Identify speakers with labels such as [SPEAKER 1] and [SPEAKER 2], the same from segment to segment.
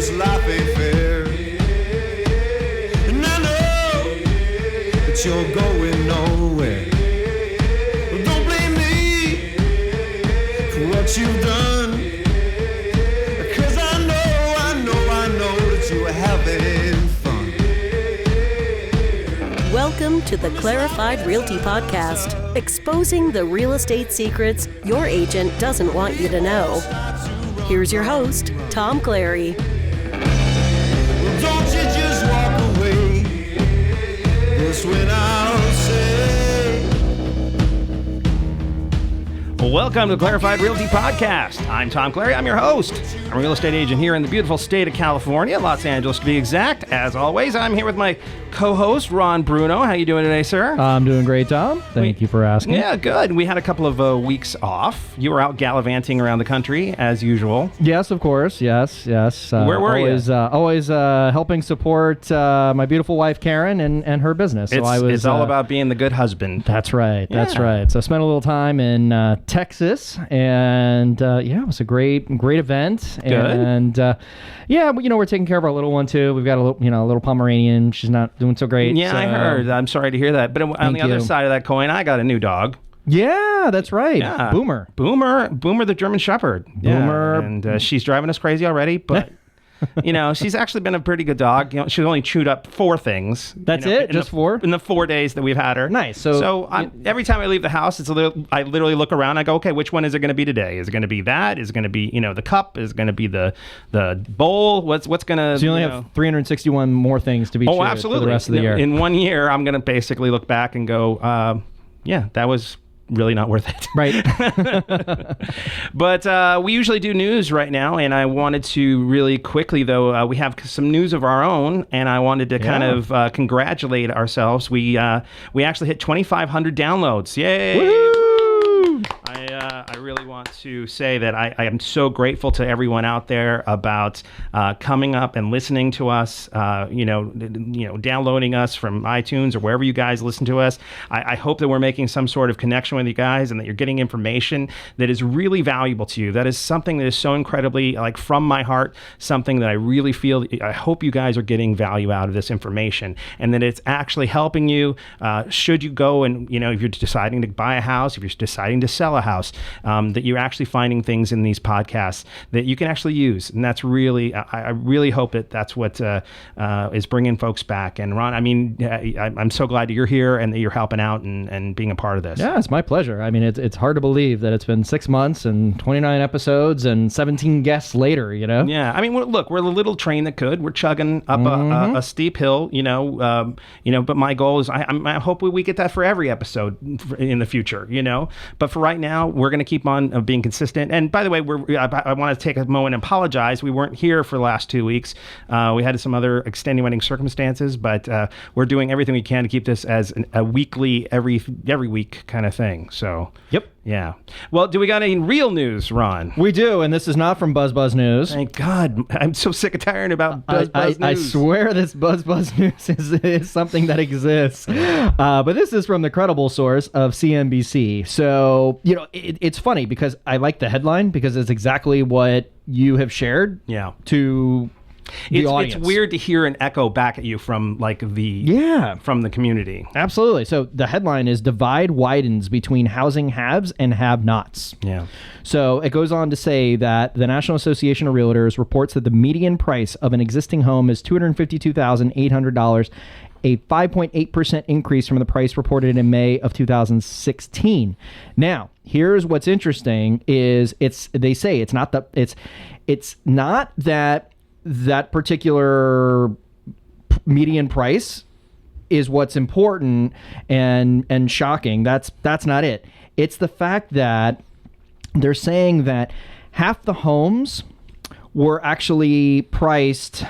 [SPEAKER 1] this life ain't fair. And I know that you're going nowhere. Well, don't blame me for what you've done, because I know that you are having fun.
[SPEAKER 2] Welcome to the Clarified Realty Podcast, exposing the real estate secrets your agent doesn't want you to know. Here's your host, Tom Clary.
[SPEAKER 1] Well, don't you just walk away. That's when I'll say.
[SPEAKER 3] Welcome to the Clarified Realty Podcast. I'm Tom Clary. I'm your host. I'm a real estate agent here in the beautiful state of California, Los Angeles to be exact. As always, I'm here with my co-host, Ron Bruno. How you doing today, sir?
[SPEAKER 4] I'm doing great, Tom. Thank you for asking.
[SPEAKER 3] Yeah, good. We had a couple of weeks off. You were out gallivanting around the country, as usual.
[SPEAKER 4] Yes, of course. Yes.
[SPEAKER 3] Where were you?
[SPEAKER 4] Always helping support my beautiful wife, Karen, and her business.
[SPEAKER 3] It's all about being the good husband.
[SPEAKER 4] That's right.
[SPEAKER 3] Yeah.
[SPEAKER 4] That's right. So I spent a little time in Texas, and it was a great event.
[SPEAKER 3] Good.
[SPEAKER 4] And we're taking care of our little one too. We've got a little Pomeranian. She's not doing so great.
[SPEAKER 3] Yeah,
[SPEAKER 4] so,
[SPEAKER 3] I heard. I'm sorry to hear that. But on the other side of that coin, I got a new dog.
[SPEAKER 4] Yeah, that's right.
[SPEAKER 3] Yeah.
[SPEAKER 4] Boomer,
[SPEAKER 3] the German Shepherd.
[SPEAKER 4] Boomer.
[SPEAKER 3] Yeah. And she's driving us crazy already, but she's actually been a pretty good dog. She's only chewed up 4 things.
[SPEAKER 4] That's it? Just 4?
[SPEAKER 3] In the 4 days that we've had her.
[SPEAKER 4] Nice.
[SPEAKER 3] So every time I leave the house, I literally look around. I go, okay, which one is it going to be today? Is it going to be that? Is it going to be the cup? Is it going to be the bowl? What's going to?
[SPEAKER 4] So you only have 361 more things to be chewed
[SPEAKER 3] absolutely.
[SPEAKER 4] for the rest of the year.
[SPEAKER 3] In 1 year, I'm going to basically look back and go, that was really not worth it.
[SPEAKER 4] Right.
[SPEAKER 3] But we usually do news right now, and I wanted to really quickly, though, we have some news of our own, and I wanted to kind of congratulate ourselves. We actually hit 2,500 downloads. Yay!
[SPEAKER 4] Woo-hoo!
[SPEAKER 3] I really want to say that I am so grateful to everyone out there about coming up and listening to us, downloading us from iTunes or wherever you guys listen to us. I hope that we're making some sort of connection with you guys and that you're getting information that is really valuable to you. That is something that is so incredibly, from my heart, something that I really feel, I hope you guys are getting value out of this information and that it's actually helping you should you go and, if you're deciding to buy a house, if you're deciding to sell a house, that you're actually finding things in these podcasts that you can actually use. And that's really, I really hope that that's what is bringing folks back. And Ron, I'm so glad that you're here and that you're helping out and being a part of this.
[SPEAKER 4] Yeah, it's my pleasure. It's hard to believe that it's been 6 months and 29 episodes and 17 guests later,
[SPEAKER 3] Yeah. Look, we're the little train that could. We're chugging up a steep hill, but my goal is I hope we get that for every episode in the future, But for right now, we're going to keep on being consistent. And by the way, I want to take a moment and apologize. We weren't here for the last 2 weeks. We had some other extenuating circumstances, but we're doing everything we can to keep this as a weekly, every week kind of thing. So,
[SPEAKER 4] Yep.
[SPEAKER 3] Yeah. Well, do we got any real news, Ron?
[SPEAKER 4] We do, and this is not from BuzzBuzz News.
[SPEAKER 3] Thank God. I'm so sick and tired about BuzzBuzz News.
[SPEAKER 4] I swear this BuzzBuzz News is something that exists. But this is from the credible source of CNBC. So, it's funny because I like the headline because it's exactly what you have shared to the audience.
[SPEAKER 3] It's weird to hear an echo back at you from from the community.
[SPEAKER 4] Absolutely. So the headline is "Divide Widens Between Housing Haves and Have-Nots." Yeah. So it goes on to say that the National Association of Realtors reports that the median price of an existing home is $252,800, a 5.8% increase from the price reported in May of 2016. Now, here's what's interesting is they say it's not that that particular median price is what's important and shocking. That's not it. It's the fact that they're saying that half the homes were actually priced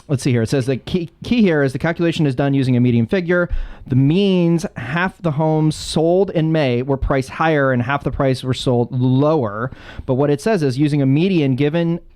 [SPEAKER 4] let's see here. It says the key here is the calculation is done using a median figure. The means half the homes sold in May were priced higher and half the price were sold lower. But what it says is using a median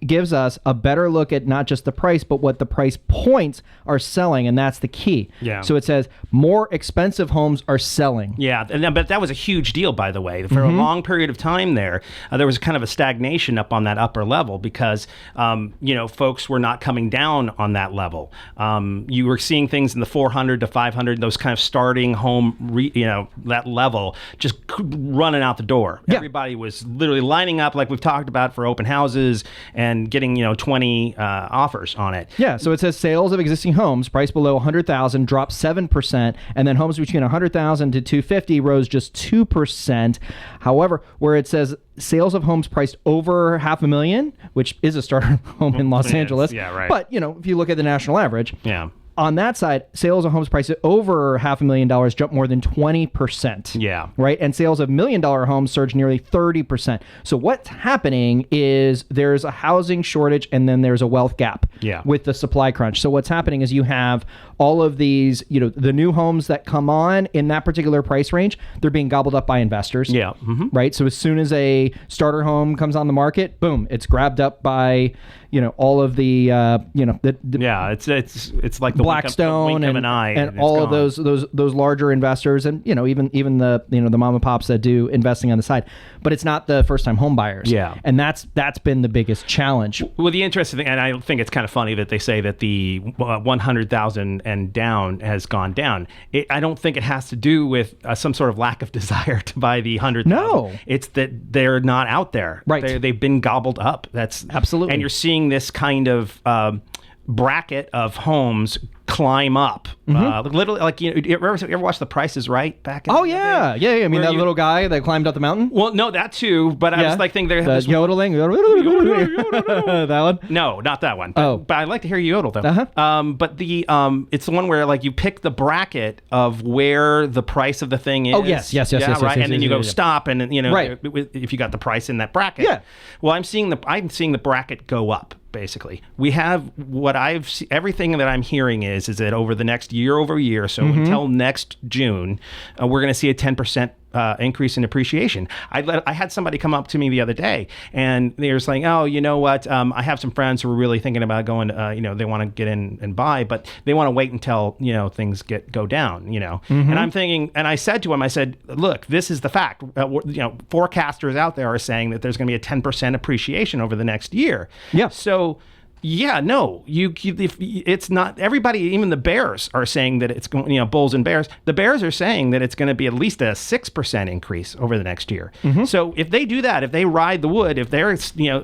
[SPEAKER 4] gives us a better look at not just the price, but what the price points are selling. And that's the key.
[SPEAKER 3] Yeah.
[SPEAKER 4] So it says more expensive homes are selling.
[SPEAKER 3] Yeah. But that was a huge deal, by the way. For a long period of time there was kind of a stagnation up on that upper level because, folks were not coming down on that level. You were seeing things in the 400 to 500, those kind of starting home, that level, just running out the door.
[SPEAKER 4] Yeah.
[SPEAKER 3] Everybody was literally lining up, like we've talked about, for open houses and getting 20 offers on it.
[SPEAKER 4] Yeah, so it says sales of existing homes priced below 100,000 dropped 7%, and then homes between 100,000 to 250 rose just 2%. However, where it says sales of homes priced over $500,000, which is a starter home in Los Angeles,
[SPEAKER 3] yeah, right.
[SPEAKER 4] But if you look at the national average,
[SPEAKER 3] yeah.
[SPEAKER 4] On that side, sales of homes priced at over $500,000 jumped more than 20%.
[SPEAKER 3] Yeah.
[SPEAKER 4] Right? And sales of $1 million homes surged nearly 30%. So what's happening is there's a housing shortage and then there's a wealth gap with the supply crunch. So what's happening is you have all of these, the new homes that come on in that particular price range, they're being gobbled up by investors.
[SPEAKER 3] Yeah. Mm-hmm.
[SPEAKER 4] Right? So as soon as a starter home comes on the market, boom, it's grabbed up by, all of the,
[SPEAKER 3] it's like the
[SPEAKER 4] Blackstone
[SPEAKER 3] wink of an eye,
[SPEAKER 4] and all
[SPEAKER 3] gone.
[SPEAKER 4] of those larger investors, and even the the mom and pops that do investing on the side, but it's not the first time home buyers.
[SPEAKER 3] Yeah,
[SPEAKER 4] and that's been the biggest challenge.
[SPEAKER 3] Well, the interesting thing, and I think it's kind of funny that they say that the 100,000 and down has gone down. I don't think it has to do with some sort of lack of desire to buy the 100,000.
[SPEAKER 4] No,
[SPEAKER 3] it's that they're not out there.
[SPEAKER 4] Right,
[SPEAKER 3] they've been gobbled up. That's
[SPEAKER 4] absolutely,
[SPEAKER 3] and you're seeing this kind of bracket of homes climb up. Literally, like, you ever watch The Price is Right back in
[SPEAKER 4] the day? Yeah. I mean, that little guy that climbed up the mountain?
[SPEAKER 3] Well, no, that too, but I was like thinking there
[SPEAKER 4] the yodeling. That one?
[SPEAKER 3] No, not that one. But I like to hear you yodel though. But the it's the one where like you pick the bracket of where the price of the thing is.
[SPEAKER 4] Oh, yes,
[SPEAKER 3] right. And then you go stop, and
[SPEAKER 4] right.
[SPEAKER 3] if you got the price in that bracket.
[SPEAKER 4] Yeah.
[SPEAKER 3] Well, I'm seeing the bracket go up. Basically, we have what everything that I'm hearing is that over the next year over year, so until next June, we're going to see a 10% increase in appreciation. I had somebody come up to me the other day, and they were saying, "Oh, you know what? I have some friends who are really thinking about going. They want to get in and buy, but they want to wait until things go down. And I'm thinking, and I said to him, I said, look, this is the fact. Forecasters out there are saying that there's going to be a 10% appreciation over the next year.
[SPEAKER 4] Yeah.
[SPEAKER 3] So. Yeah, no, it's not everybody, even the bears are saying that it's going, bulls and bears. The bears are saying that it's going to be at least a 6% increase over the next year. So if they do that, if they ride the wood, if they're,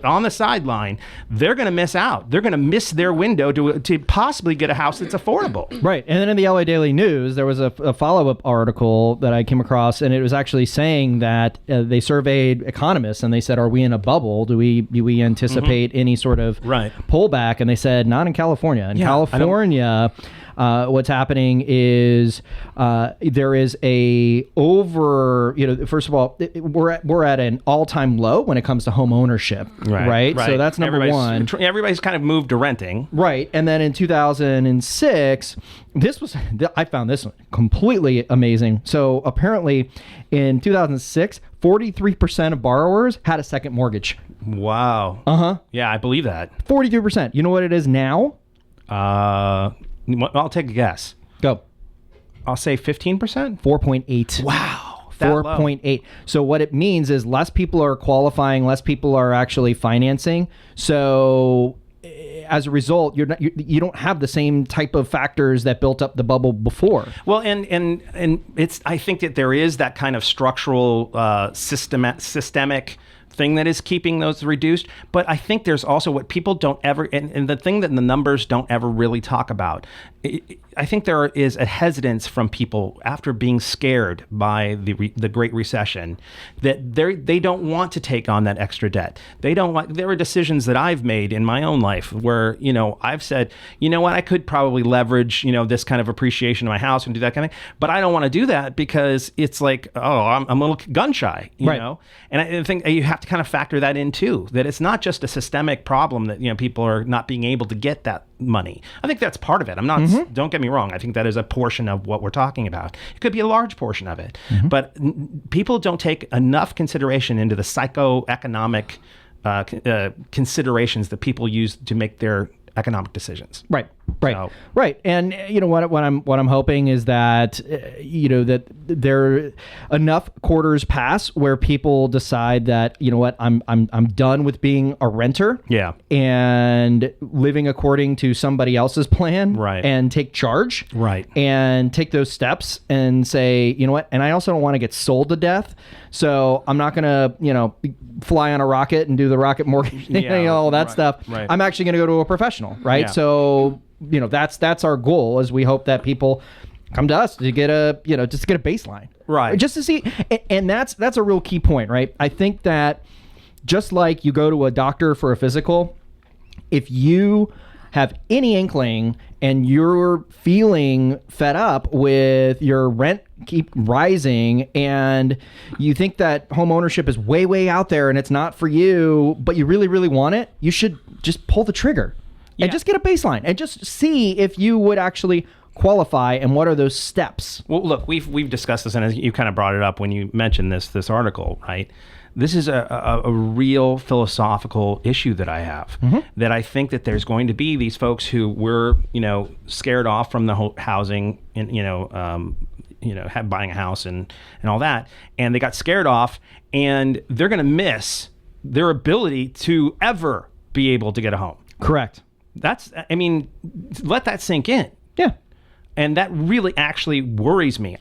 [SPEAKER 3] on the sideline, they're going to miss out. They're going to miss their window to possibly get a house that's affordable.
[SPEAKER 4] Right. And then in the LA Daily News, there was a follow-up article that I came across, and it was actually saying that they surveyed economists and they said, are we in a bubble? Do we anticipate any sort of pullback? And they said not in California. In California, what's happening is there is a first of all, we're at an all-time low when it comes to home ownership, right? So that's number one.
[SPEAKER 3] Everybody's kind of moved to renting,
[SPEAKER 4] right? And then in 2006, I found this one completely amazing. So apparently, in 2006, 43% of borrowers had a second mortgage.
[SPEAKER 3] Wow. Yeah, I believe that.
[SPEAKER 4] 43%. You know what it is now?
[SPEAKER 3] I'll take a guess.
[SPEAKER 4] Go.
[SPEAKER 3] I'll say 15%.
[SPEAKER 4] 4.8.
[SPEAKER 3] Wow.
[SPEAKER 4] 4.8. So what it means is less people are qualifying, less people are actually financing. So as a result, you don't have the same type of factors that built up the bubble before.
[SPEAKER 3] Well, and I think that there is that kind of structural systemic thing that is keeping those reduced. But I think there's also what people don't ever, and the thing that the numbers don't ever really talk about. I think there is a hesitance from people after being scared by the Great Recession that they don't want to take on that extra debt. They don't want. There are decisions that I've made in my own life where I've said, I could probably leverage this kind of appreciation of my house and do that kind of thing, but I don't want to do that because it's like, I'm a little gun shy, know. And I think you have to kind of factor that in too. That it's not just a systemic problem that people are not being able to get that money. I think that's part of it. I'm not, don't get me wrong. I think that is a portion of what we're talking about. It could be a large portion of it, but people don't take enough consideration into the psychoeconomic considerations that people use to make their economic decisions.
[SPEAKER 4] Right.
[SPEAKER 3] So,
[SPEAKER 4] Right. And you know what I'm hoping is that that there enough quarters pass where people decide that, you know what, I'm done with being a renter.
[SPEAKER 3] Yeah.
[SPEAKER 4] And living according to somebody else's plan.
[SPEAKER 3] Right.
[SPEAKER 4] And take charge.
[SPEAKER 3] Right.
[SPEAKER 4] And take those steps and say, you know what, and I also don't want to get sold to death. So I'm not going to, fly on a rocket and do the rocket mortgage, all that stuff.
[SPEAKER 3] Right.
[SPEAKER 4] I'm actually going to go to a professional. Right.
[SPEAKER 3] Yeah.
[SPEAKER 4] So, that's our goal, is we hope that people come to us to get a baseline.
[SPEAKER 3] Right.
[SPEAKER 4] Just to see. And that's a real key point, right? I think that just like you go to a doctor for a physical, if you have any inkling and you're feeling fed up with your rent keep rising and you think that home ownership is way, way out there and it's not for you, but you really, really want it, you should just pull the trigger and just get a baseline and just see if you would actually qualify and what are those steps.
[SPEAKER 3] Well, look, we've discussed this, and you kind of brought it up when you mentioned this article, right? This is a real philosophical issue that I have, that I think that there's going to be these folks who were, scared off from the housing and, buying a house and all that. And they got scared off, and they're going to miss their ability to ever be able to get a home.
[SPEAKER 4] Correct.
[SPEAKER 3] Let that sink in.
[SPEAKER 4] Yeah.
[SPEAKER 3] And that really actually worries me.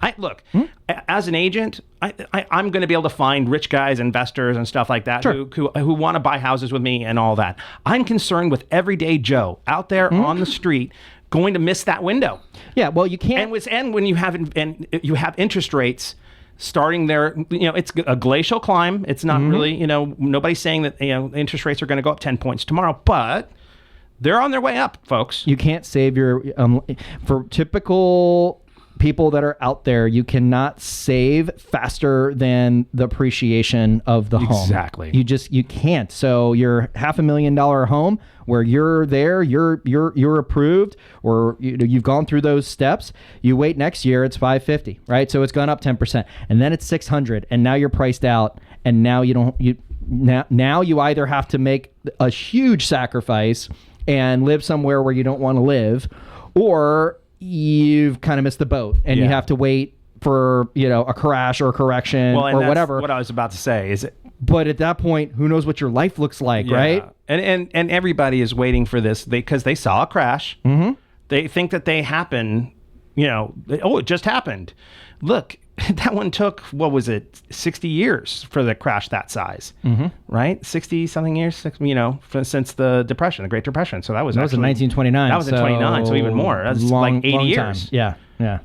[SPEAKER 3] As an agent, I'm going to be able to find rich guys, investors, and stuff like that who want to buy houses with me and all that. I'm concerned with everyday Joe out there on the street going to miss that window.
[SPEAKER 4] Yeah, well, you can't.
[SPEAKER 3] And when you have interest rates starting there, it's a glacial climb. It's not really, nobody's saying that interest rates are going to go up 10 points tomorrow, but they're on their way up, folks.
[SPEAKER 4] You can't save your for typical people that are out there. You cannot save faster than the appreciation of the home.
[SPEAKER 3] Exactly.
[SPEAKER 4] You can't. So your $500,000 home where you're there, you're approved, or you've gone through those steps. You wait next year, it's $550, right? So it's gone up 10%, and then it's $600, and now you're priced out, and now now you either have to make a huge sacrifice and live somewhere where you don't want to live, or you've kind of missed the boat and you have to wait for, a crash or a correction or whatever.
[SPEAKER 3] What I was about to say is
[SPEAKER 4] but at that point, who knows what your life looks like, right?
[SPEAKER 3] And everybody is waiting for this because they saw a crash. They think that they happen, it just happened. Look, that one took, 60 years for the crash that size, right? 60 something years, since the Depression, the Great Depression. So that was
[SPEAKER 4] in 1929.
[SPEAKER 3] That was in 29, so even more. That's like 80 years.
[SPEAKER 4] Time. Yeah.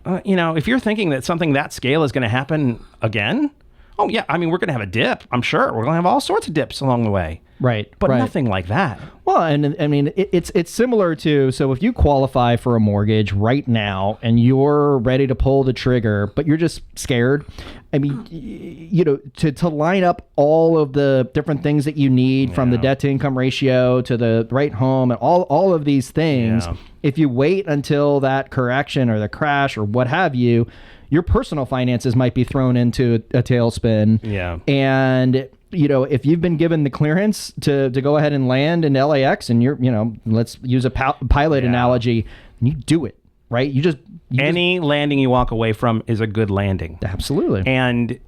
[SPEAKER 3] If you're thinking that something that scale is going to happen again, we're going to have a dip. I'm sure we're going to have all sorts of dips along the way.
[SPEAKER 4] Right.
[SPEAKER 3] But nothing like that.
[SPEAKER 4] Well, and it's similar to, so if you qualify for a mortgage right now and you're ready to pull the trigger, but you're just scared, to line up all of the different things that you need from the debt to income ratio to the right home and all of these things, if you wait until that correction or the crash or what have you, your personal finances might be thrown into a tailspin.
[SPEAKER 3] Yeah.
[SPEAKER 4] And if you've been given the clearance to go ahead and land in LAX and you're, let's use a pilot analogy, and you do it, right? Any
[SPEAKER 3] landing you walk away from is a good landing.
[SPEAKER 4] Absolutely.
[SPEAKER 3] And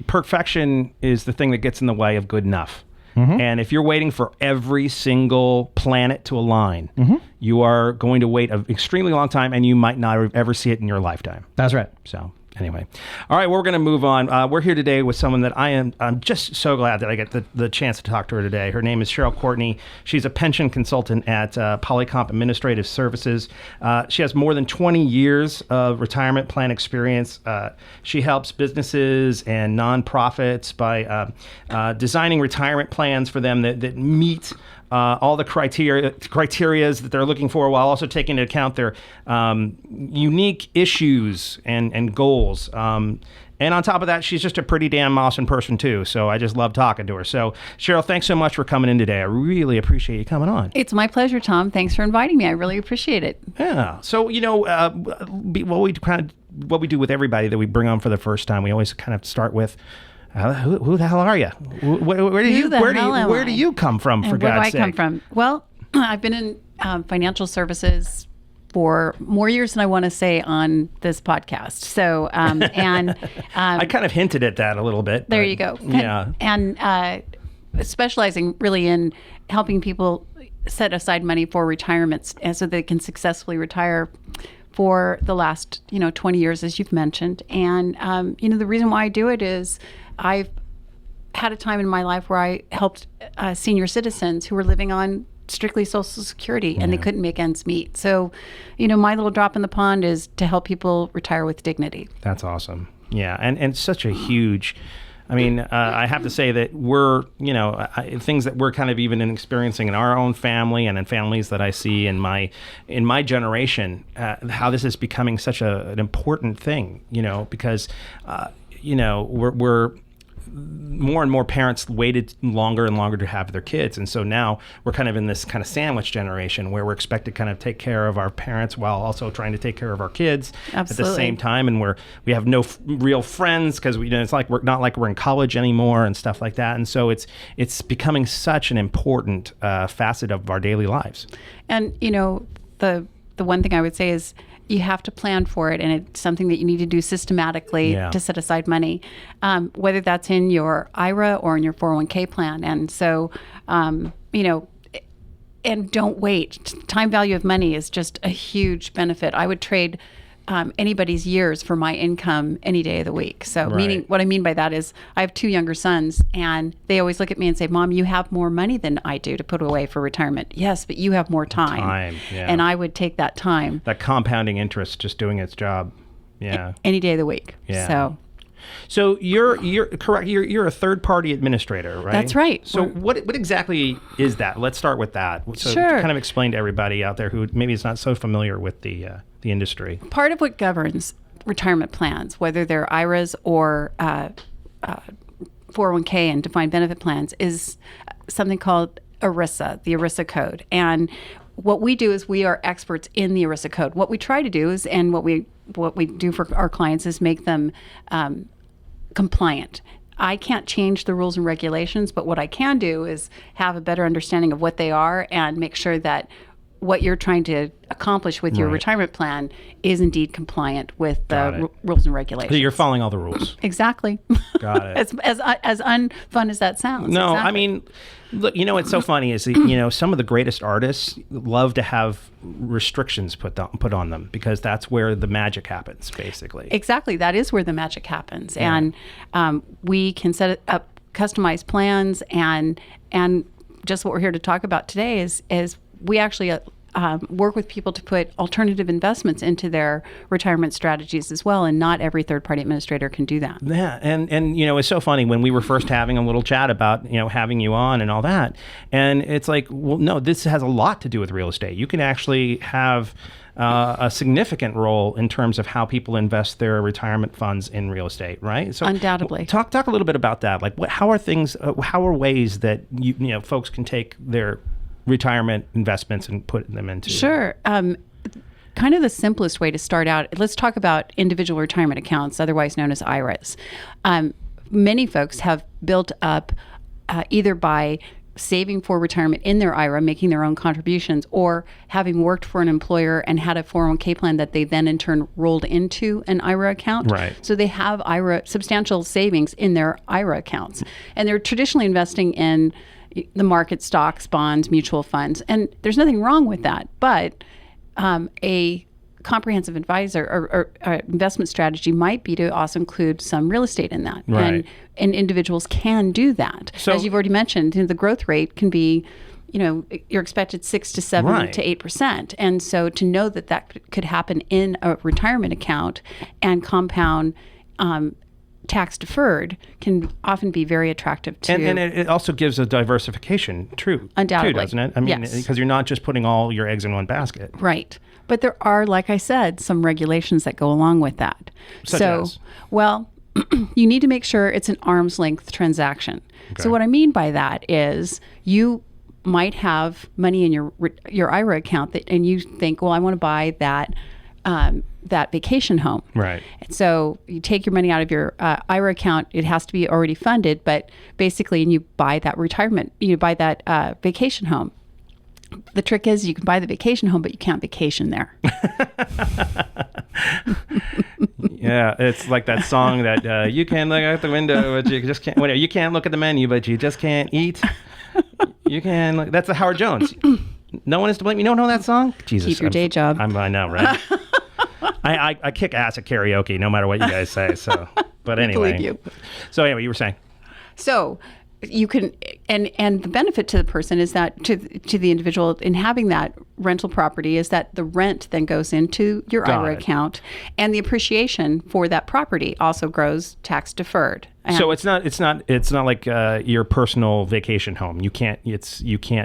[SPEAKER 3] perfection is the thing that gets in the way of good enough. And if you're waiting for every single planet to align, you are going to wait an extremely long time, and you might not ever see it in your lifetime.
[SPEAKER 4] That's right.
[SPEAKER 3] So anyway, all right, we're going to move on. We're here today with someone that I'm just so glad that I get the chance to talk to her today. Her name is Cheryl Courtney. She's a pension consultant at Polycomp Administrative Services. She has more than 20 years of retirement plan experience. She helps businesses and nonprofits by designing retirement plans for them that meet all the criterias that they're looking for, while also taking into account their unique issues and goals. And on top of that, she's just a pretty damn awesome person too. So I just love talking to her. So Cheryl, thanks so much for coming in today. I really appreciate you coming on.
[SPEAKER 5] It's my pleasure, Tom. Thanks for inviting me. I really appreciate it.
[SPEAKER 3] Yeah. So, what we do with everybody that we bring on for the first time, we always kind of start with, who the hell are you? Where do you come from, for God's sake?
[SPEAKER 5] Where do I come from? Well, I've been in financial services for more years than I want to say on this podcast. So,
[SPEAKER 3] I kind of hinted at that a little bit.
[SPEAKER 5] There you go.
[SPEAKER 3] Yeah.
[SPEAKER 5] And specializing really in helping people set aside money for retirements so they can successfully retire for the last, 20 years, as you've mentioned. And, the reason why I do it is I've had a time in my life where I helped senior citizens who were living on strictly Social Security and they couldn't make ends meet. So, my little drop in the pond is to help people retire with dignity.
[SPEAKER 3] That's awesome. Yeah. And such a huge, I have to say that we're, things that we're kind of even experiencing in our own family and in families that I see in my generation, how this is becoming such an important thing, because, we're more and more parents waited longer and longer to have their kids. And so now we're kind of in this kind of sandwich generation where we're expected to kind of take care of our parents while also trying to take care of our kids at the same time. And we have no real friends because it's like we're not like we're in college anymore and stuff like that. And so it's becoming such an important facet of our daily lives.
[SPEAKER 5] And, the one thing I would say is you have to plan for it, and it's something that you need to do systematically to set aside money, whether that's in your IRA or in your 401k plan. And so, and don't wait. Time value of money is just a huge benefit. I would trade anybody's years for my income any day of the week. So meaning what I mean by that is I have 2 younger sons, and they always look at me and say, Mom, you have more money than I do to put away for retirement. Yes, but you have more time. And I would take that time.
[SPEAKER 3] That compounding interest just doing its job. Yeah.
[SPEAKER 5] Any day of the week.
[SPEAKER 3] Yeah. So you're correct. You're a third-party administrator, right?
[SPEAKER 5] That's right.
[SPEAKER 3] So what exactly is that? Let's start with that. So
[SPEAKER 5] sure.
[SPEAKER 3] Kind of explain to everybody out there who maybe is not so familiar with the industry.
[SPEAKER 5] Part of what governs retirement plans, whether they're IRAs or 401k and defined benefit plans, is something called ERISA, the ERISA code. And what we do is we are experts in the ERISA code. What we try to do is, and what we do for our clients is make them compliant. I can't change the rules and regulations, but what I can do is have a better understanding of what they are and make sure that what you're trying to accomplish with your retirement plan is indeed compliant with the rules and regulations.
[SPEAKER 3] So you're following all the rules.
[SPEAKER 5] Exactly.
[SPEAKER 3] Got it.
[SPEAKER 5] as unfun as that sounds.
[SPEAKER 3] No,
[SPEAKER 5] exactly.
[SPEAKER 3] Look, what's so funny is some of the greatest artists love to have restrictions put on them because that's where the magic happens, basically.
[SPEAKER 5] Exactly. That is where the magic happens. Yeah. And we can set up customized plans, and just what we're here to talk about today is we actually work with people to put alternative investments into their retirement strategies as well, and not every third-party administrator can do that.
[SPEAKER 3] Yeah, and it's so funny when we were first having a little chat about having you on and all that, and it's like, well, no, this has a lot to do with real estate. You can actually have a significant role in terms of how people invest their retirement funds in real estate, right? So
[SPEAKER 5] undoubtedly.
[SPEAKER 3] Talk a little bit about that. Like, how are ways that folks can take their retirement investments and put them into?
[SPEAKER 5] Sure. Kind of the simplest way to start out, let's talk about individual retirement accounts, otherwise known as IRAs. Many folks have built up either by saving for retirement in their IRA, making their own contributions, or having worked for an employer and had a 401k plan that they then in turn rolled into an IRA account.
[SPEAKER 3] Right.
[SPEAKER 5] So they have substantial savings in their IRA accounts. And they're traditionally investing in the market, stocks, bonds, mutual funds. And there's nothing wrong with that. But a comprehensive advisor or investment strategy might be to also include some real estate in that.
[SPEAKER 3] Right.
[SPEAKER 5] And individuals can do that. So, as you've already mentioned, the growth rate can be, you're expected 6 to 7 to 8%. And so to know that could happen in a retirement account and compound tax deferred can often be very attractive too.
[SPEAKER 3] And it also gives a diversification,
[SPEAKER 5] undoubtedly,
[SPEAKER 3] too, doesn't it? I mean, because you're not just putting all your eggs in one basket.
[SPEAKER 5] Right. But there are, like I said, some regulations that go along with that.
[SPEAKER 3] Such as?
[SPEAKER 5] Well, you need to make sure it's an arm's length transaction.
[SPEAKER 3] Okay.
[SPEAKER 5] So what I mean by that is you might have money in your IRA account and you think, well, I want to buy that vacation home.
[SPEAKER 3] Right.
[SPEAKER 5] And so you take your money out of your IRA account. It has to be already funded, but basically, and you buy that vacation home. The trick is you can buy the vacation home, but you can't vacation there.
[SPEAKER 3] Yeah, it's like that song that you can look out the window, but you just can't. Whatever, you can't look at the menu, but you just can't eat. You can. Look, that's a Howard Jones. No one is to blame. You don't know that song? Jesus,
[SPEAKER 5] Keep your day job.
[SPEAKER 3] I know, right? I kick ass at karaoke, no matter what you guys say. So, but anyway.
[SPEAKER 5] Believe you.
[SPEAKER 3] So anyway, you were saying.
[SPEAKER 5] So you can, and the benefit to the person is that to the individual in having that rental property is that the rent then goes into your IRA account, and the appreciation for that property also grows tax deferred.
[SPEAKER 3] So it's not like your personal vacation home. You can't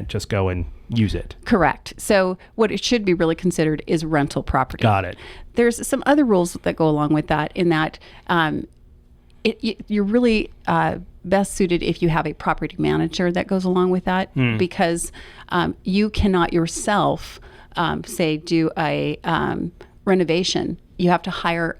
[SPEAKER 3] just go and use it.
[SPEAKER 5] Correct. So what it should be really considered is rental property.
[SPEAKER 3] Got it.
[SPEAKER 5] There's some other rules that go along with that in that you're really best suited if you have a property manager that goes along with that, because you cannot yourself say do a renovation. You have to hire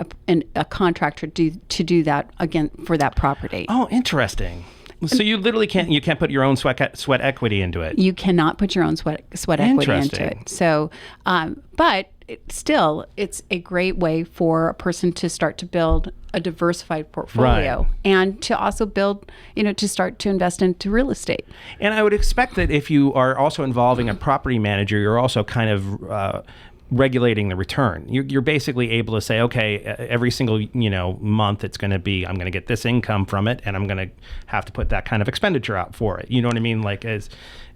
[SPEAKER 5] a contractor to do that again for that property.
[SPEAKER 3] Oh, interesting. So you literally can't put your own sweat equity into it.
[SPEAKER 5] You cannot put your own sweat equity into it. So, but it's a great way for a person to start to build a diversified portfolio, and to also build, to start to invest into real estate.
[SPEAKER 3] And I would expect that if you are also involving a property manager, you're also kind of regulating the return. You're basically able to say, okay, every single month it's going to be, I'm going to get this income from it, and I'm going to have to put that kind of expenditure out for it. You know what I mean? Like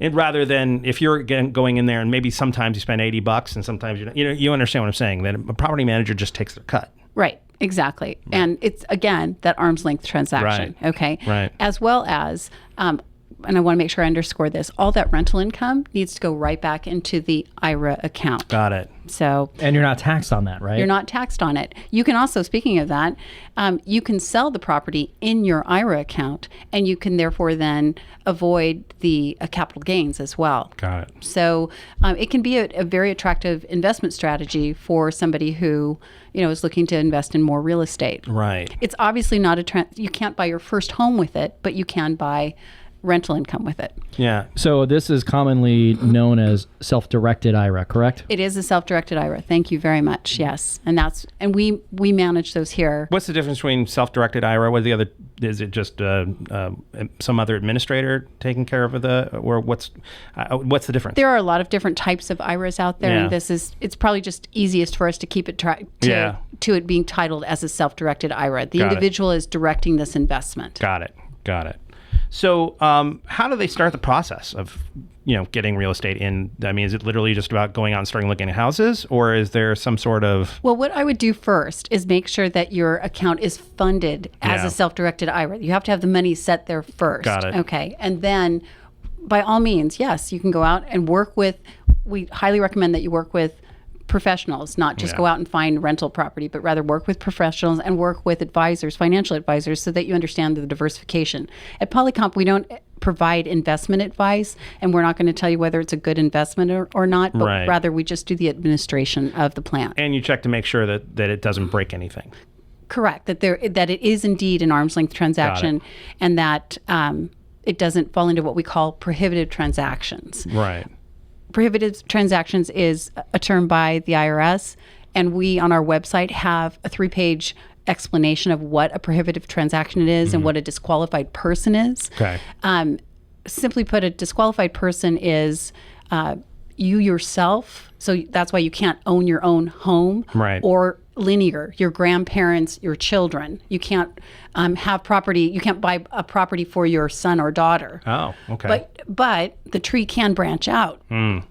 [SPEAKER 3] rather than if you're going in there and maybe sometimes you spend $80 and sometimes you understand what I'm saying. That a property manager just takes their cut.
[SPEAKER 5] Right. Exactly. Right. And it's again that arm's length transaction.
[SPEAKER 3] Right.
[SPEAKER 5] Okay.
[SPEAKER 3] Right.
[SPEAKER 5] As well as and I want to make sure I underscore this, all that rental income needs to go right back into the IRA account.
[SPEAKER 3] Got it.
[SPEAKER 5] So,
[SPEAKER 4] and you're not taxed on that, right?
[SPEAKER 5] You're not taxed on it. You can also, speaking of that, you can sell the property in your IRA account, and you can therefore then avoid the capital gains as well.
[SPEAKER 3] Got it.
[SPEAKER 5] So it can be a very attractive investment strategy for somebody who is looking to invest in more real estate.
[SPEAKER 3] Right.
[SPEAKER 5] It's obviously not you can't buy your first home with it, but you can buy rental income with it.
[SPEAKER 3] Yeah.
[SPEAKER 4] So this is commonly known as self-directed IRA, correct?
[SPEAKER 5] It is a self-directed IRA. Thank you very much. Yes. And we manage those here.
[SPEAKER 3] What's the difference between self-directed IRA? What are the other? Is it just some other administrator taking care of or what's the difference?
[SPEAKER 5] There are a lot of different types of IRAs out there, and it's probably just easiest for us to keep it to it being titled as a self-directed IRA. The individual is directing this investment.
[SPEAKER 3] Got it. So how do they start the process of, getting real estate in? I mean, is it literally just about going out and starting looking at houses, or is there some sort of...
[SPEAKER 5] Well, what I would do first is make sure that your account is funded as a self-directed IRA. You have to have the money set there first.
[SPEAKER 3] Got it.
[SPEAKER 5] Okay. And then by all means, yes, you can go out and we highly recommend that you work with professionals, not just go out and find rental property, but rather work with professionals and work with advisors, financial advisors, so that you understand the diversification. At Polycomp, we don't provide investment advice, and we're not going to tell you whether it's a good investment or not, but rather we just do the administration of the plan.
[SPEAKER 3] And you check to make sure that it doesn't break anything.
[SPEAKER 5] Correct. That it is indeed an arm's length transaction, and that it doesn't fall into what we call prohibited transactions.
[SPEAKER 3] Right.
[SPEAKER 5] Prohibited transactions is a term by the IRS, and we on our website have a 3-page explanation of what a prohibitive transaction is and what a disqualified person is.
[SPEAKER 3] Okay.
[SPEAKER 5] Simply put, a disqualified person is you yourself. So that's why you can't own your own home, or linear, your grandparents, your children. You can't have property. You can't buy a property for your son or daughter.
[SPEAKER 3] Oh, okay.
[SPEAKER 5] But the tree can branch out.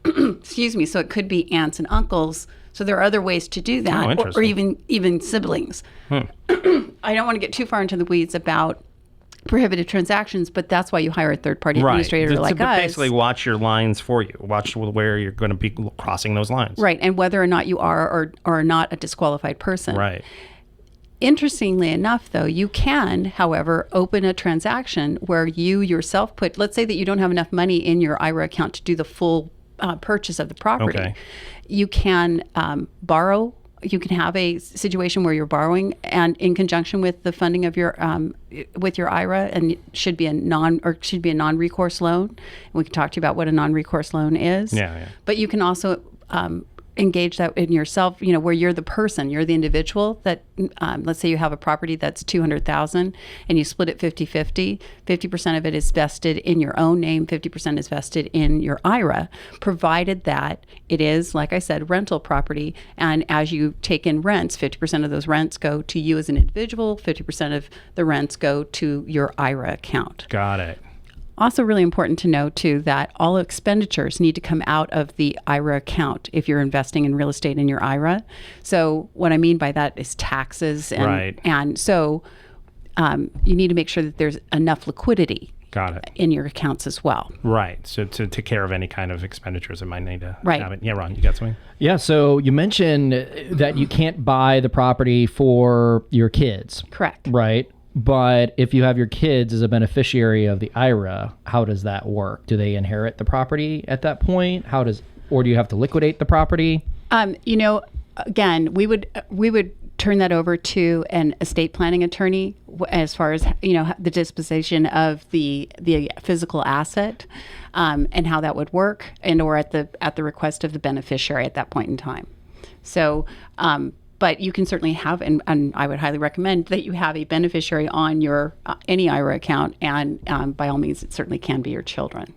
[SPEAKER 5] Excuse me. So it could be aunts and uncles. So there are other ways to do that, or even siblings. I don't want to get too far into the weeds about prohibited transactions, but that's why you hire a third-party administrator like us.
[SPEAKER 3] Basically watch your lines for you. Watch where you're going to be crossing those lines.
[SPEAKER 5] Right, and whether or not you are or not a disqualified person.
[SPEAKER 3] Right.
[SPEAKER 5] Interestingly enough, though, you can, however, open a transaction where you yourself let's say that you don't have enough money in your IRA account to do the full purchase of the property.
[SPEAKER 3] Okay.
[SPEAKER 5] You can borrow. You can have a situation where you're borrowing, and in conjunction with the funding of your IRA, and it should be a non-recourse loan. And we can talk to you about what a non-recourse loan is.
[SPEAKER 3] Yeah.
[SPEAKER 5] But you can also engage that in yourself, where you're the person, you're the individual that, let's say you have a property that's $200,000 and you split it 50-50, 50% of it is vested in your own name, 50% is vested in your IRA, provided that it is, like I said, rental property. And as you take in rents, 50% of those rents go to you as an individual, 50% of the rents go to your IRA account.
[SPEAKER 3] Got it.
[SPEAKER 5] Also really important to know, too, that all expenditures need to come out of the IRA account if you're investing in real estate in your IRA. So what I mean by that is taxes. And so you need to make sure that there's enough liquidity in your accounts as well.
[SPEAKER 3] Right. So to take care of any kind of expenditures that might need to happen. Yeah, Ron, you got something?
[SPEAKER 4] Yeah, so you mentioned that you can't buy the property for your kids.
[SPEAKER 5] Correct.
[SPEAKER 4] Right. But if you have your kids as a beneficiary of the IRA, how does that work? Do they inherit the property at that point? Or do you have to liquidate the property?
[SPEAKER 5] Again, we would turn that over to an estate planning attorney as far as the disposition of the physical asset, and how that would work, and or at the request of the beneficiary at that point in time. So. But you can certainly have, and I would highly recommend that you have a beneficiary on your any IRA account, and by all means, it certainly can be your children.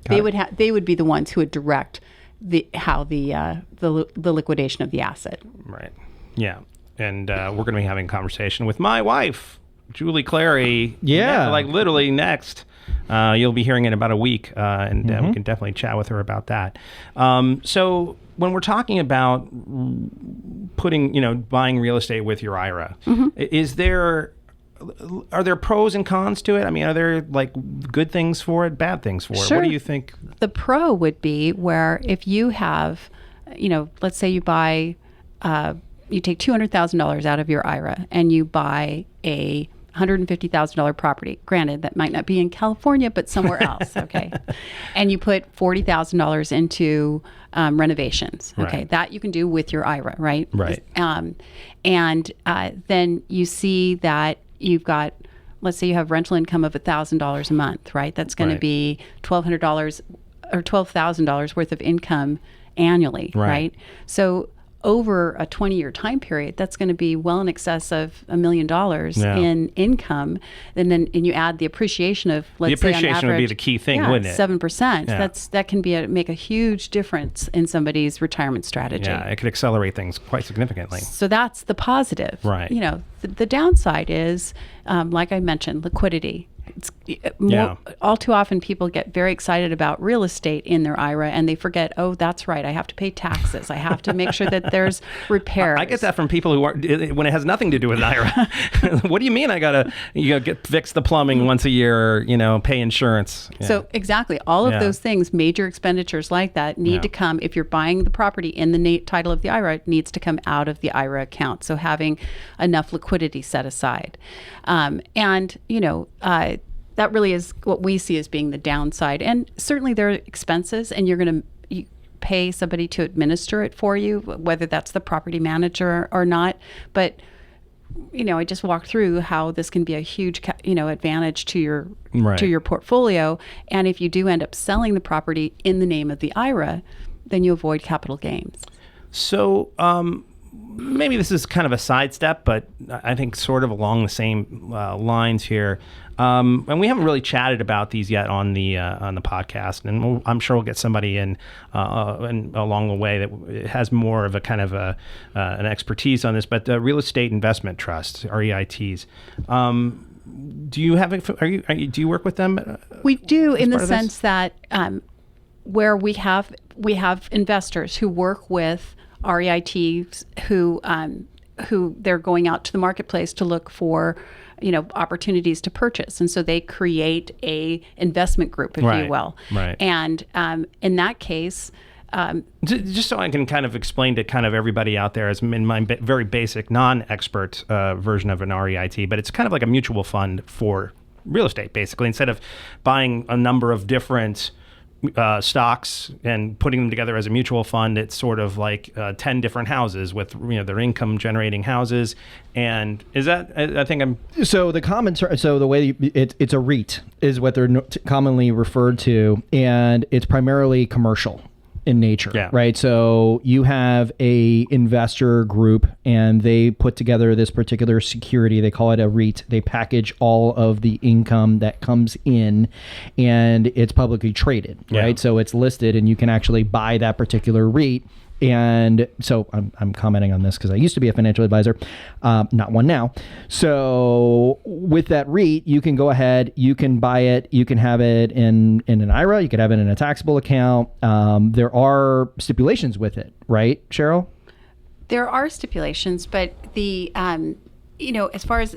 [SPEAKER 5] They would be the ones who would direct the liquidation of the asset.
[SPEAKER 3] Right. Yeah, and we're going to be having a conversation with my wife, Julie Clary.
[SPEAKER 4] Yeah,
[SPEAKER 3] like literally next. You'll be hearing in about a week, and we can definitely chat with her about that. So when we're talking about buying real estate with your IRA, are there pros and cons to it? I mean, are there like good things for it, bad things for it? What do you think?
[SPEAKER 5] The pro would be where if you have, let's say you buy, you take $200,000 out of your IRA and you buy a $150,000 property. Granted, that might not be in California, but somewhere else. Okay, and you put $40,000 into renovations. Okay,
[SPEAKER 3] right.
[SPEAKER 5] That you can do with your IRA, right?
[SPEAKER 3] Right.
[SPEAKER 5] And then you see that you've got, let's say you have rental income of $1,000 a month, right? That's going to be $1,200 or $12,000 worth of income annually, right? So over a 20-year time period, that's going to be well in excess of $1 million in income. And you add the appreciation of, let's say on average,
[SPEAKER 3] the appreciation would be the key thing, wouldn't it?
[SPEAKER 5] 7%.
[SPEAKER 3] Yeah.
[SPEAKER 5] That can make a huge difference in somebody's retirement strategy.
[SPEAKER 3] Yeah, it could accelerate things quite significantly.
[SPEAKER 5] So that's the positive.
[SPEAKER 3] Right.
[SPEAKER 5] The downside is, like I mentioned, liquidity. All too often people get very excited about real estate in their IRA and they forget, oh, that's right, I have to pay taxes. I have to make sure that there's repairs.
[SPEAKER 3] I get that from people who when it has nothing to do with an IRA. What do you mean I gotta fix the plumbing once a year, or, pay insurance? Yeah.
[SPEAKER 5] So exactly, all of those things, major expenditures like that need to come, if you're buying the property in the title of the IRA, it needs to come out of the IRA account. So having enough liquidity set aside. That really is what we see as being the downside. And certainly there are expenses, and you're going to pay somebody to administer it for you, whether that's the property manager or not. But, I just walked through how this can be a huge, advantage to your portfolio. And if you do end up selling the property in the name of the IRA, then you avoid capital gains.
[SPEAKER 3] So, maybe this is kind of a sidestep, but I think sort of along the same lines here. And we haven't really chatted about these yet on the podcast, and I'm sure we'll get somebody in along the way that has more of a kind of an expertise on this. But real estate investment trusts, REITs. Do you have? Do you work with them?
[SPEAKER 5] We do, in the sense that where we have investors who work with REITs who they're going out to the marketplace to look for opportunities to purchase, and so they create a investment group, if you will.
[SPEAKER 3] Right.
[SPEAKER 5] And in that case,
[SPEAKER 3] Just so I can kind of explain to kind of everybody out there, as in my very basic non-expert version of an REIT, but it's kind of like a mutual fund for real estate, basically. Instead of buying a number of different stocks and putting them together as a mutual fund, it's sort of like 10 different houses with their income generating houses. And is that, I think I'm
[SPEAKER 4] so the way it's a REIT is what they're commonly referred to, and it's primarily commercial in nature, right? So you have a investor group and they put together this particular security. They call it a REIT. They package all of the income that comes in, and it's publicly traded, right? So it's listed and you can actually buy that particular REIT. And so I'm commenting on this because I used to be a financial advisor, not one now. So with that REIT, you can go ahead, you can buy it, you can have it in an IRA, you could have it in a taxable account. There are stipulations with it, right, Cheryl?
[SPEAKER 5] There are stipulations, but the as far as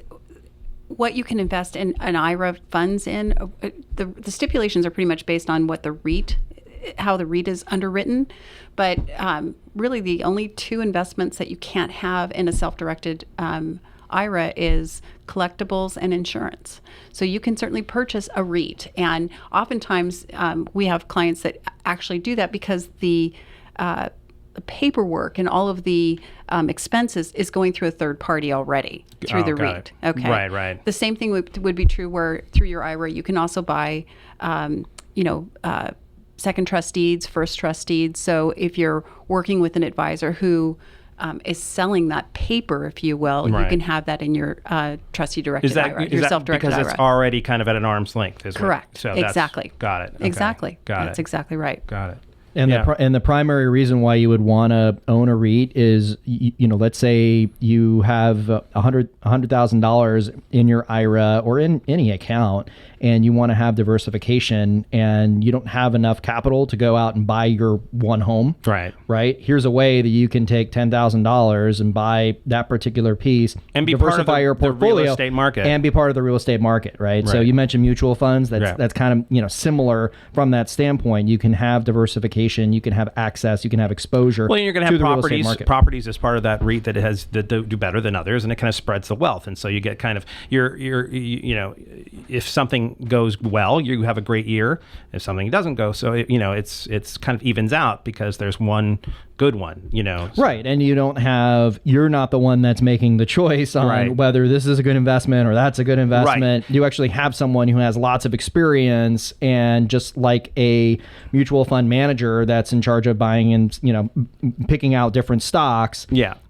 [SPEAKER 5] what you can invest in an IRA funds in, the stipulations are pretty much based on what the REIT, how the REIT is underwritten. But really the only two investments that you can't have in a self-directed IRA is collectibles and insurance. So you can certainly purchase a REIT. And oftentimes we have clients that actually do that because the paperwork and all of the expenses is going through a third party already through the REIT. Okay.
[SPEAKER 3] Right.
[SPEAKER 5] The same thing would be true where through your IRA you can also buy, second trust deeds, first trust deeds. So if you're working with an advisor who is selling that paper, if you will, you can have that in your trustee directed IRA, your self-directed IRA.
[SPEAKER 3] Because it's already kind of at an arm's length, is
[SPEAKER 5] correct.
[SPEAKER 3] So
[SPEAKER 5] exactly.
[SPEAKER 3] Got it. Okay.
[SPEAKER 5] Exactly.
[SPEAKER 3] That's
[SPEAKER 5] exactly right.
[SPEAKER 3] Got it.
[SPEAKER 4] And the primary reason why you would want to own a REIT is, let's say you have $100,000 in your IRA or in any account, and you want to have diversification, and you don't have enough capital to go out and buy your one home. Right. Here's a way that you can take $10,000 and buy that particular piece
[SPEAKER 3] and be
[SPEAKER 4] diversify
[SPEAKER 3] part of
[SPEAKER 4] your portfolio,
[SPEAKER 3] the real estate market,
[SPEAKER 4] and be part of the real estate market. Right. So you mentioned mutual funds. That's kind of similar from that standpoint. You can have diversification. You can have access. You can have exposure.
[SPEAKER 3] Well, you're going to have properties as part of that REIT that do better than others, and it kind of spreads the wealth. And so you get kind of if something goes well, you have a great year. If something doesn't go, so it's kind of evens out because there's one good one.
[SPEAKER 4] Right, and you're not the one that's making the choice on whether this is a good investment or that's a good investment. You actually have someone who has lots of experience, and just like a mutual fund manager that's in charge of buying and picking out different stocks.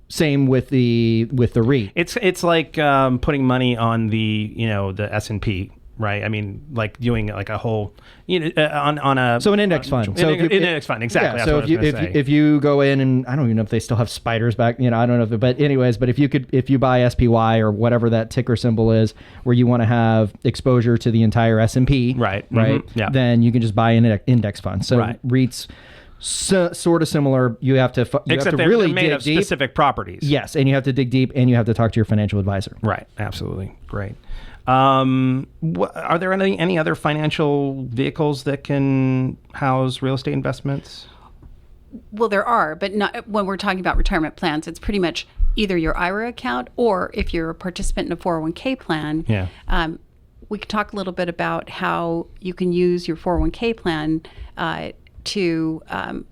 [SPEAKER 4] Same with the REIT.
[SPEAKER 3] It's like putting money on the the S&P. Right. I mean, like doing like a whole, on a...
[SPEAKER 4] So an index fund.
[SPEAKER 3] So index fund, exactly.
[SPEAKER 4] Yeah, so if you go in, and I don't even know if they still have spiders back, I don't know but anyways, but if you buy SPY or whatever that ticker symbol is, where you want to have exposure to the entire S&P,
[SPEAKER 3] right,
[SPEAKER 4] then you can just buy an index fund. So REITs, sort of similar. You have to really
[SPEAKER 3] made
[SPEAKER 4] dig
[SPEAKER 3] of
[SPEAKER 4] deep.
[SPEAKER 3] Specific properties.
[SPEAKER 4] Yes, and you have to dig deep, and you have to talk to your financial advisor.
[SPEAKER 3] Right. Absolutely. Great. Are there any other financial vehicles that can house real estate investments?
[SPEAKER 5] Well, there are, but not when we're talking about retirement plans. It's pretty much either your IRA account, or if you're a participant in a 401k plan. We could talk a little bit about how you can use your 401k plan to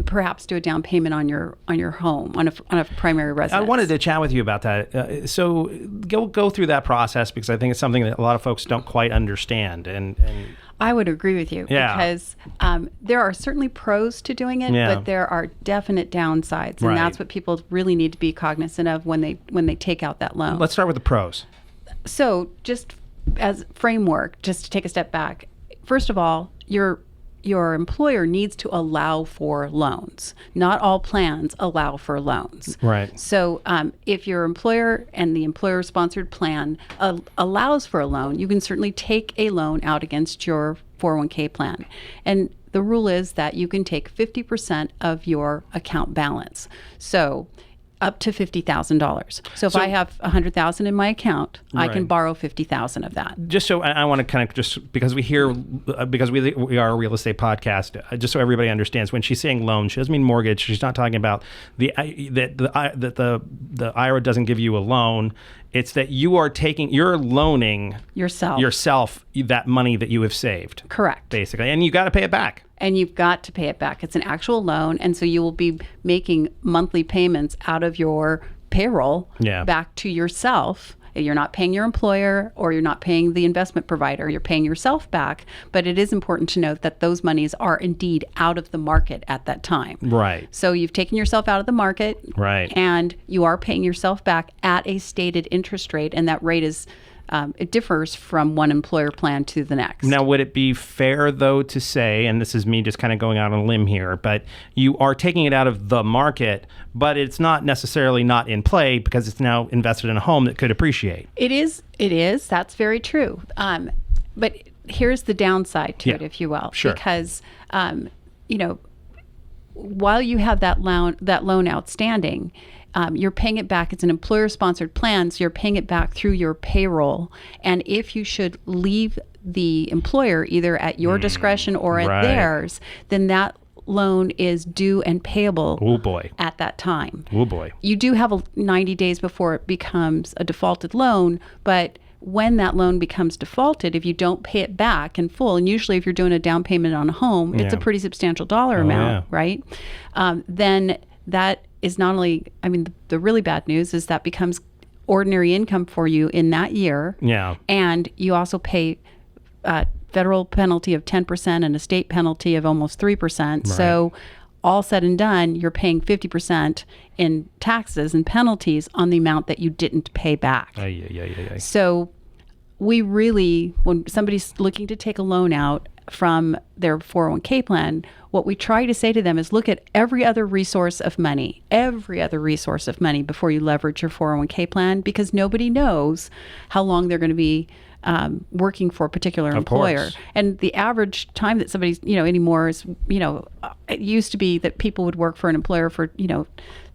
[SPEAKER 5] perhaps do a down payment on your home, on a primary residence.
[SPEAKER 3] I wanted to chat with you about that. So go through that process, because I think it's something that a lot of folks don't quite understand. And
[SPEAKER 5] I would agree with you, because there are certainly pros to doing it, but there are definite downsides, and that's what people really need to be cognizant of when they take out that loan.
[SPEAKER 3] Let's start with the pros.
[SPEAKER 5] So just as framework, just to take a step back, first of all, your employer needs to allow for loans. Not all plans allow for loans.
[SPEAKER 3] Right.
[SPEAKER 5] So if your employer and the employer-sponsored plan allows for a loan, you can certainly take a loan out against your 401k plan. And the rule is that you can take 50% of your account balance. So Up to $50,000. So if I have $100,000 in my account, I can borrow $50,000 of that.
[SPEAKER 3] Just so I want to kind of just because we are a real estate podcast, just so everybody understands, when she's saying loan, she doesn't mean mortgage. She's not talking about the IRA doesn't give you a loan. It's that you're loaning yourself that money that you have saved.
[SPEAKER 5] Correct.
[SPEAKER 3] Basically, and you got to pay it back.
[SPEAKER 5] And you've got to pay it back. It's an actual loan, and so you will be making monthly payments out of your payroll back to yourself. You're not paying your employer or you're not paying the investment provider. You're paying yourself back. But it is important to note that those monies are indeed out of the market at that time.
[SPEAKER 3] Right.
[SPEAKER 5] So you've taken yourself out of the market.
[SPEAKER 3] Right.
[SPEAKER 5] And you are paying yourself back at a stated interest rate. And that rate is, it differs from one employer plan to the next.
[SPEAKER 3] Now, would it be fair, though, to say, and this is me just kind of going out on a limb here, but you are taking it out of the market, but it's not necessarily not in play because it's now invested in a home that could appreciate.
[SPEAKER 5] It is. That's very true. But here's the downside to it, if you will.
[SPEAKER 3] Sure.
[SPEAKER 5] Because, while you have that loan outstanding, you're paying it back. It's an employer-sponsored plan, so you're paying it back through your payroll. And if you should leave the employer either at your discretion or at theirs, then that loan is due and payable at that time.
[SPEAKER 3] Oh boy.
[SPEAKER 5] You do have 90 days before it becomes a defaulted loan, but when that loan becomes defaulted, if you don't pay it back in full, and usually if you're doing a down payment on a home, it's a pretty substantial dollar amount, right? Then that is not only, the really bad news is that becomes ordinary income for you in that year.
[SPEAKER 3] Yeah.
[SPEAKER 5] And you also pay a federal penalty of 10% and a state penalty of almost 3%. Right. So all said and done, you're paying 50% in taxes and penalties on the amount that you didn't pay back. So we really, when somebody's looking to take a loan out from their 401k plan, what we try to say to them is look at every other resource of money before you leverage your 401k plan, because nobody knows how long they're going to be working for a particular employer. And the average time that somebody's, anymore is, it used to be that people would work for an employer for,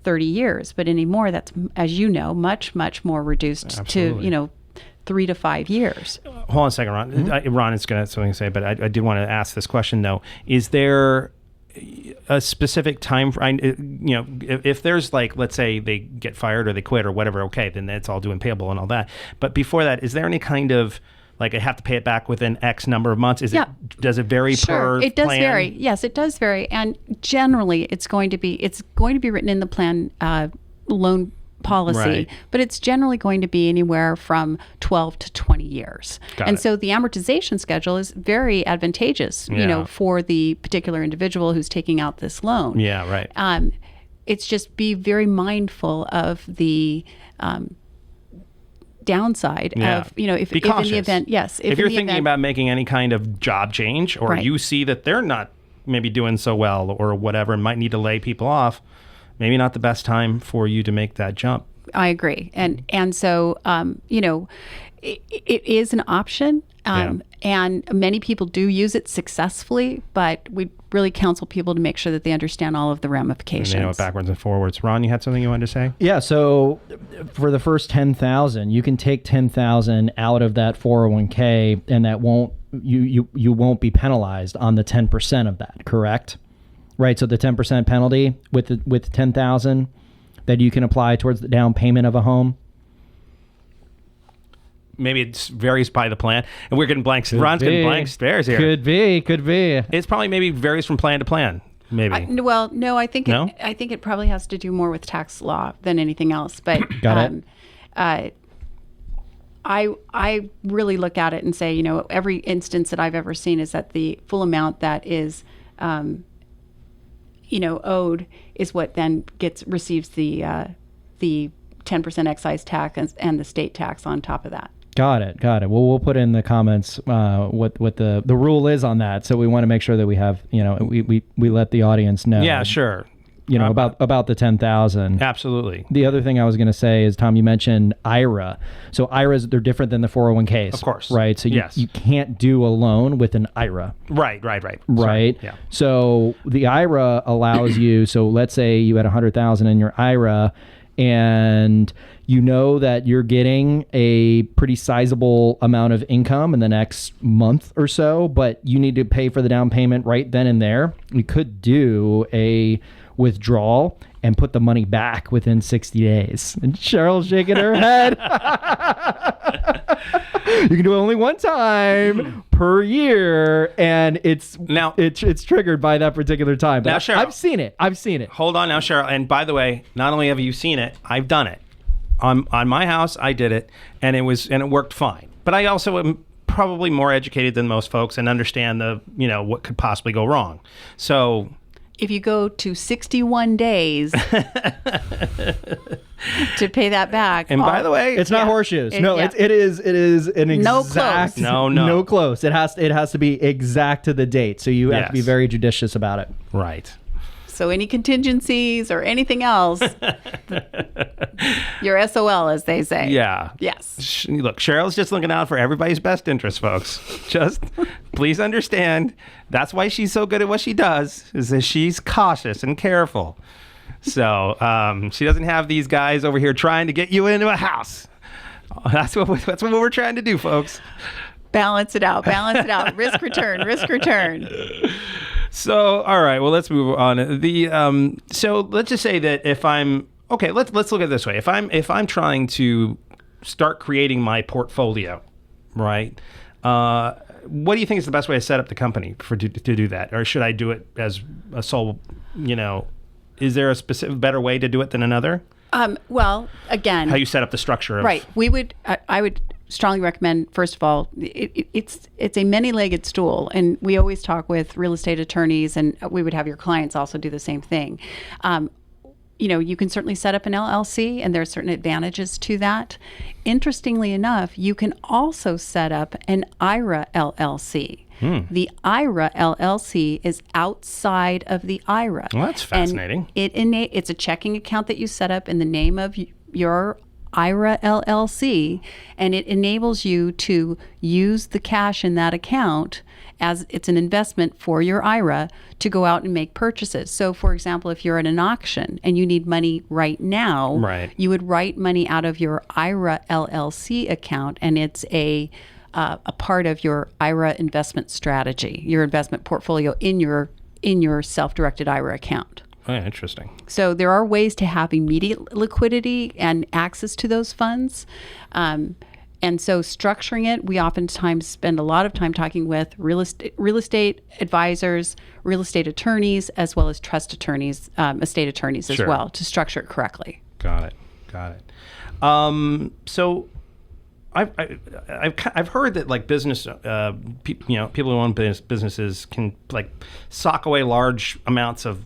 [SPEAKER 5] 30 years, but anymore that's, as you know, much, much more reduced to, 3 to 5 years.
[SPEAKER 3] Hold on a second, Ron. Mm-hmm. Ron is going to have something to say, but I did want to ask this question though. Is there a specific time frame, if there's like, let's say they get fired or they quit or whatever, okay, then it's all due and payable and all that. But before that, is there any kind of, like, I have to pay it back within X number of months? Does it vary per
[SPEAKER 5] It does
[SPEAKER 3] plan?
[SPEAKER 5] vary. Yes, it does vary. And generally it's going to be written in the plan loan policy,
[SPEAKER 3] right.
[SPEAKER 5] But it's generally going to be anywhere from 12 to 20 years. So the amortization schedule is very advantageous, for the particular individual who's taking out this loan.
[SPEAKER 3] Yeah, right.
[SPEAKER 5] It's just be very mindful of the downside of, if in the event,
[SPEAKER 3] if you're thinking about making any kind of job change, or you see that they're not maybe doing so well or whatever, and might need to lay people off, maybe not the best time for you to make that jump.
[SPEAKER 5] I agree. And so, it is an option. And many people do use it successfully, but we really counsel people to make sure that they understand all of the ramifications.
[SPEAKER 3] And they know it backwards and forwards. Ron, you had something you wanted to say?
[SPEAKER 4] Yeah. So for the first 10,000, you can take 10,000 out of that 401k, and that you won't be penalized on the 10% of that. Correct? Right. So the 10% penalty with 10,000 that you can apply towards the down payment of a home.
[SPEAKER 3] Maybe it varies by the plan, and we're getting blanks. Ron's getting blank stares here.
[SPEAKER 4] Could be.
[SPEAKER 3] It's probably maybe varies from plan to plan. Maybe.
[SPEAKER 5] I think it probably has to do more with tax law than anything else. But
[SPEAKER 4] got it.
[SPEAKER 5] I really look at it and say, every instance that I've ever seen is that the full amount that is, owed is what then receives the 10% excise tax and the state tax on top of that.
[SPEAKER 4] Got it. Well, we'll put in the comments what the rule is on that. So we want to make sure that we have, we let the audience know.
[SPEAKER 3] Yeah, sure.
[SPEAKER 4] About the 10,000.
[SPEAKER 3] Absolutely.
[SPEAKER 4] The other thing I was going to say is, Tom, you mentioned IRA. So IRAs, they're different than the 401ks.
[SPEAKER 3] Of course.
[SPEAKER 4] Right? So you can't do a loan with an IRA.
[SPEAKER 3] Right.
[SPEAKER 4] Right?
[SPEAKER 3] Yeah.
[SPEAKER 4] So the IRA allows you, so let's say you had 100,000 in your IRA, and you know that you're getting a pretty sizable amount of income in the next month or so, but you need to pay for the down payment right then and there, you could do a withdrawal and put the money back within 60 days. And Cheryl's shaking her head. You can do it only one time per year, and it's triggered by that particular time. But
[SPEAKER 3] now, Cheryl,
[SPEAKER 4] I've seen it.
[SPEAKER 3] Hold on now, Cheryl. And by the way, not only have you seen it, I've done it. On my house, I did it, and it worked fine. But I also am probably more educated than most folks and understand what could possibly go wrong. So
[SPEAKER 5] if you go to 61 days to pay that back.
[SPEAKER 3] And by the way,
[SPEAKER 4] it's not horseshoes. It is an exact no close. It has to be exact to the date. So you have to be very judicious about it.
[SPEAKER 3] Right.
[SPEAKER 5] So any contingencies or anything else, you're SOL, as they say.
[SPEAKER 3] Yeah.
[SPEAKER 5] Yes.
[SPEAKER 3] Look, Cheryl's just looking out for everybody's best interest, folks. Just please understand, that's why she's so good at what she does, is that she's cautious and careful. So she doesn't have these guys over here trying to get you into a house. That's what we're trying to do, folks.
[SPEAKER 5] Balance it out. Risk return.
[SPEAKER 3] So, all right, well, let's move on. So let's just say that let's look at it this way. If I'm trying to start creating my portfolio, right? What do you think is the best way to set up the company to do that? Or should I do it as a sole, is there a specific better way to do it than another?
[SPEAKER 5] Well, again,
[SPEAKER 3] how you set up the structure of...
[SPEAKER 5] Right. I would strongly recommend, first of all, it's a many-legged stool, and we always talk with real estate attorneys, and we would have your clients also do the same thing. You can certainly set up an LLC, and there are certain advantages to that. Interestingly enough, you can also set up an IRA LLC. The IRA LLC is outside of the IRA.
[SPEAKER 3] Well, that's fascinating.
[SPEAKER 5] And it's a checking account that you set up in the name of your IRA LLC, and it enables you to use the cash in that account as it's an investment for your IRA to go out and make purchases. So, for example, if you're at an auction and you need money right now,
[SPEAKER 3] right,
[SPEAKER 5] you would write money out of your IRA LLC account, and it's a part of your IRA investment strategy, your investment portfolio in your self-directed IRA account.
[SPEAKER 3] Oh, interesting.
[SPEAKER 5] So there are ways to have immediate liquidity and access to those funds. And so structuring it, we oftentimes spend a lot of time talking with real estate advisors, real estate attorneys, as well as trust attorneys, estate attorneys as well, to structure it correctly.
[SPEAKER 3] Got it. So I've heard that like business, people who own businesses can like sock away large amounts of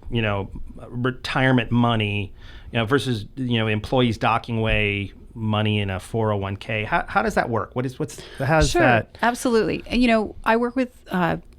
[SPEAKER 3] retirement money, versus employees docking away money in a 401k. How does that work? How's
[SPEAKER 5] Sure,
[SPEAKER 3] that?
[SPEAKER 5] Absolutely. I work with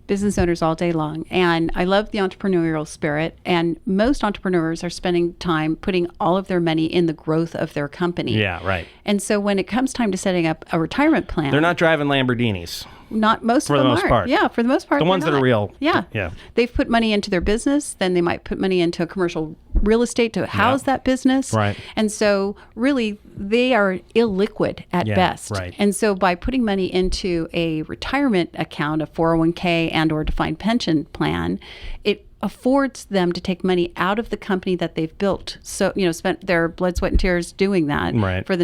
[SPEAKER 5] business owners all day long, and I love the entrepreneurial spirit, and most entrepreneurs are spending time putting all of their money in the growth of their company.
[SPEAKER 3] Yeah, right.
[SPEAKER 5] And so when it comes time to setting up a retirement plan,
[SPEAKER 3] they're not driving Lamborghinis.
[SPEAKER 5] Not most of them
[SPEAKER 3] for the most part.
[SPEAKER 5] Yeah, for the most part.
[SPEAKER 3] The ones that are real.
[SPEAKER 5] Yeah.
[SPEAKER 3] Yeah.
[SPEAKER 5] They've put money into their business, then they might put money into a commercial real estate to house that business.
[SPEAKER 3] Right.
[SPEAKER 5] And so really they are illiquid at best.
[SPEAKER 3] Right.
[SPEAKER 5] And so by putting money into a retirement account, a 401k and or defined pension plan, it affords them to take money out of the company that they've built. So, spent their blood, sweat, and tears doing that for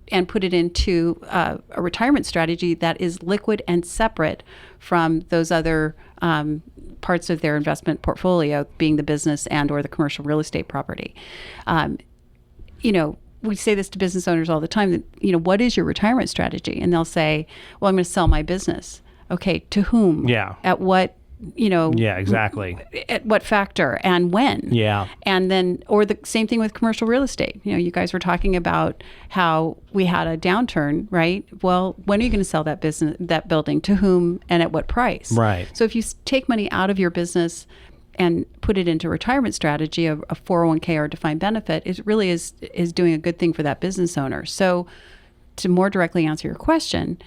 [SPEAKER 5] and put it into a retirement strategy that is liquid and separate from those other parts of their investment portfolio, being the business and or the commercial real estate property. We say this to business owners all the time, that, what is your retirement strategy? And they'll say, well, I'm going to sell my business. Okay, to whom?
[SPEAKER 3] Yeah.
[SPEAKER 5] At what?
[SPEAKER 3] Yeah, exactly.
[SPEAKER 5] At what factor and when?
[SPEAKER 3] Yeah.
[SPEAKER 5] And then, or the same thing with commercial real estate. You guys were talking about how we had a downturn, right? Well, when are you going to sell that building, to whom, and at what price?
[SPEAKER 3] Right.
[SPEAKER 5] So if you take money out of your business and put it into a retirement strategy, a 401k or a defined benefit, it really is doing a good thing for that business owner. So to more directly answer your question,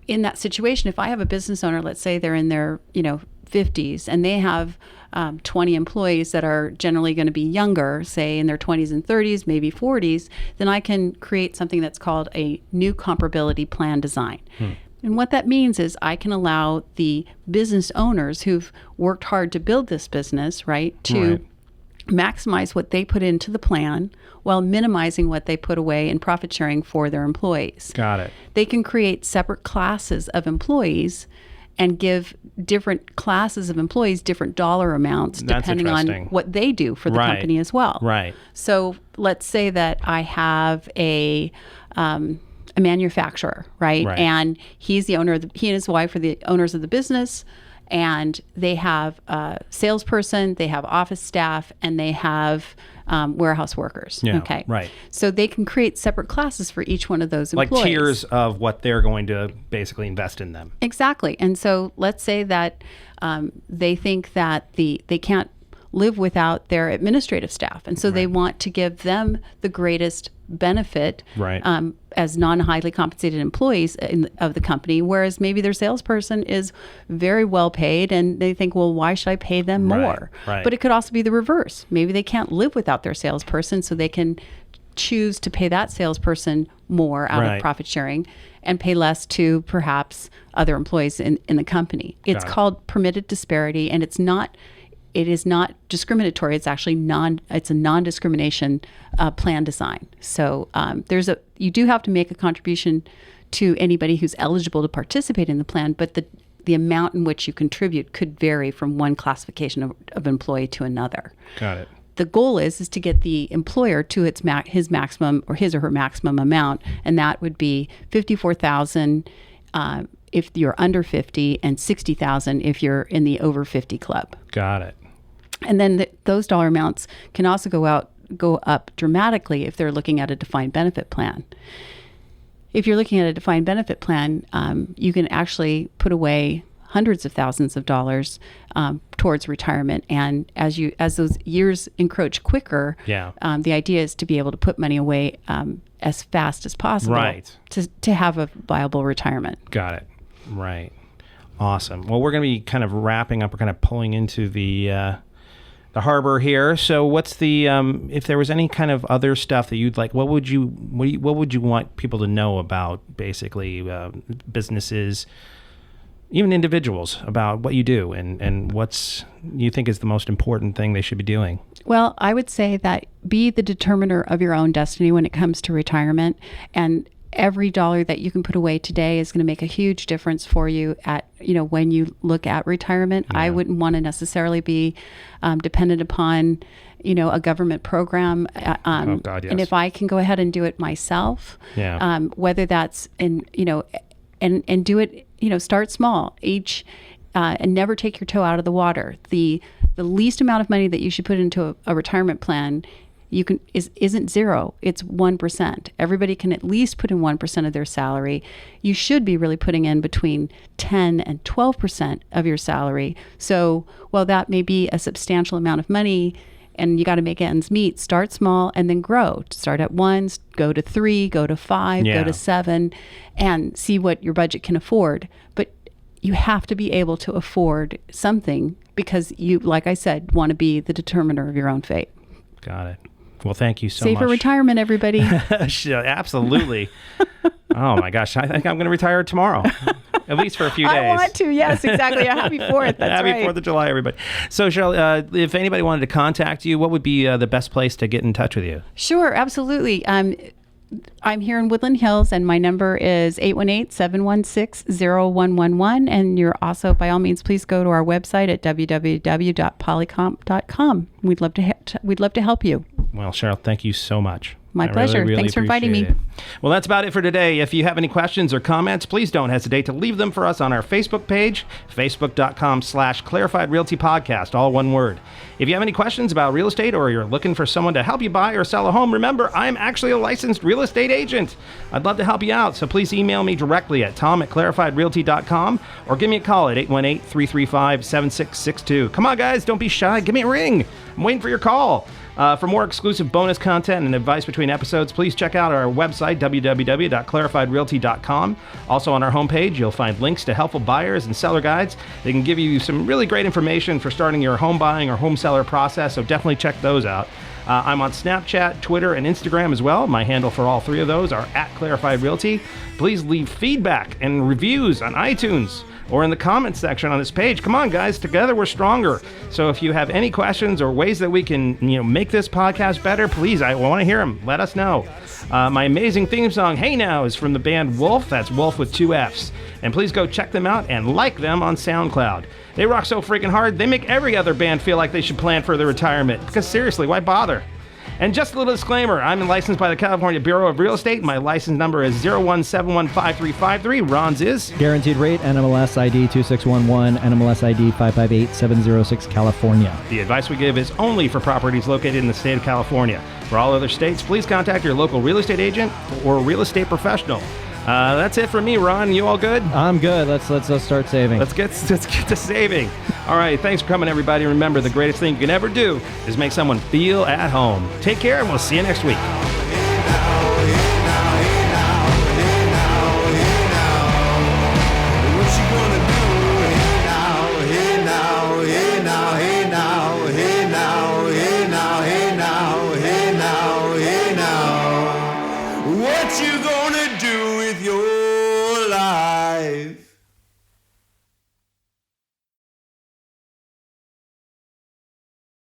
[SPEAKER 5] in that situation, if I have a business owner, let's say they're in their 50s, and they have 20 employees that are generally going to be younger, say in their 20s and 30s, maybe 40s, then I can create something that's called a new comparability plan design. And what that means is I can allow the business owners who've worked hard to build this business, right, to maximize what they put into the plan while minimizing what they put away in profit sharing for their employees.
[SPEAKER 3] Got it.
[SPEAKER 5] They can create separate classes of employees and give different classes of employees different dollar amounts depending on what they do for the company as well.
[SPEAKER 3] Right.
[SPEAKER 5] So let's say that I have a manufacturer, right? And he's the owner he and his wife are the owners of the business, and they have a salesperson, they have office staff, and they have warehouse workers. Okay.
[SPEAKER 3] Right.
[SPEAKER 5] So they can create separate classes for each one of those employees.
[SPEAKER 3] Like tiers of what they're going to basically invest in them.
[SPEAKER 5] Exactly. And so let's say that they think that they can't live without their administrative staff. And so they want to give them the greatest benefit as non-highly compensated employees of the company, whereas maybe their salesperson is very well paid and they think, well, why should I pay them more? But it could also be the reverse. Maybe they can't live without their salesperson, so they can choose to pay that salesperson more out of profit sharing and pay less to perhaps other employees in the company. It's called permitted disparity, and it is not discriminatory. It's actually it's a non-discrimination plan design. So you do have to make a contribution to anybody who's eligible to participate in the plan, but the amount in which you contribute could vary from one classification of employee to another.
[SPEAKER 3] Got it.
[SPEAKER 5] The goal is to get the employer to his maximum or his or her maximum amount, and that would be $54,000 if you're under 50 and $60,000 if you're in the over 50 club.
[SPEAKER 3] Got it.
[SPEAKER 5] And then those dollar amounts can also go up dramatically if they're looking at a defined benefit plan. If you're looking at a defined benefit plan, you can actually put away hundreds of thousands of dollars towards retirement. And as those years encroach quicker, the idea is to be able to put money away as fast as possible to have a viable retirement.
[SPEAKER 3] Got it. Right. Awesome. Well, we're going to be kind of wrapping up. We're kind of pulling into the harbor here. So what's the if there was any kind of other stuff that you'd like, what would you want people to know about basically businesses, even individuals, about what you do and what's you think is the most important thing they should be doing?
[SPEAKER 5] Well, I would say that be the determiner of your own destiny when it comes to retirement, and every dollar that you can put away today is going to make a huge difference for you when you look at retirement. I wouldn't want to necessarily be dependent upon, a government program.
[SPEAKER 3] Oh God, yes.
[SPEAKER 5] And if I can go ahead and do it myself, whether that's and do it, start small and never take your toe out of the water. The least amount of money that you should put into a retirement plan isn't zero. It's 1%. Everybody can at least put in 1% of their salary. You should be really putting in between 10 and 12% of your salary. So while that may be a substantial amount of money and you got to make ends meet, start small and then grow. Start at 1, go to 3, go to 5, go to 7, and see what your budget can afford. But you have to be able to afford something because you, like I said, want to be the determiner of your own fate.
[SPEAKER 3] Got it. Well, thank you so much.
[SPEAKER 5] Safer retirement, everybody.
[SPEAKER 3] Absolutely. Oh my gosh, I think I'm going to retire tomorrow, at least for a few days.
[SPEAKER 5] I want to. Yes, exactly. Happy 4th. That's
[SPEAKER 3] Happy 4th of July, everybody. So, Cheryl, if anybody wanted to contact you, what would be the best place to get in touch with you?
[SPEAKER 5] Sure, absolutely. I'm here in Woodland Hills, and my number is 818-716-0111. And you're also, by all means, please go to our website at www.polycomp.com. We'd love to help you.
[SPEAKER 3] Well, Cheryl, thank you so much.
[SPEAKER 5] My pleasure.
[SPEAKER 3] Really
[SPEAKER 5] Thanks for inviting me.
[SPEAKER 3] Well, that's about it for today. If you have any questions or comments, please don't hesitate to leave them for us on our Facebook page, facebook.com/Clarified Realty Podcast, all one word. If you have any questions about real estate or you're looking for someone to help you buy or sell a home, remember, I'm actually a licensed real estate agent. I'd love to help you out, so please email me directly at tom@clarifiedrealty.com or give me a call at 818-335-7662. Come on, guys, don't be shy. Give me a ring. I'm waiting for your call. For more exclusive bonus content and advice between episodes, please check out our website, www.clarifiedrealty.com. Also on our homepage, you'll find links to helpful buyers and seller guides. They can give you some really great information for starting your home buying or home seller process, so definitely check those out. I'm on Snapchat, Twitter, and Instagram as well. My handle for all three of those are @ClarifiedRealty. Please leave feedback and reviews on iTunes or in the comments section on this page. Come on, guys, together we're stronger. So if you have any questions or ways that we can, make this podcast better, please, I want to hear them. Let us know. My amazing theme song, Hey Now, is from the band Wolf. That's Wolf with 2 Fs. And please go check them out and like them on SoundCloud. They rock so freaking hard, they make every other band feel like they should plan for their retirement. Because seriously, why bother? And just a little disclaimer, I'm licensed by the California Bureau of Real Estate. My license number is 01715353. Ron's is
[SPEAKER 4] Guaranteed rate, NMLS ID 2611, NMLS ID 558706, California.
[SPEAKER 3] The advice we give is only for properties located in the state of California. For all other states, please contact your local real estate agent or real estate professional. That's it for me, Ron. You all good?
[SPEAKER 4] I'm good. Let's start saving.
[SPEAKER 3] Let's get to saving. All right. Thanks for coming, everybody. Remember, the greatest thing you can ever do is make someone feel at home. Take care, and we'll see you next week.
[SPEAKER 1] What you gonna do with your life?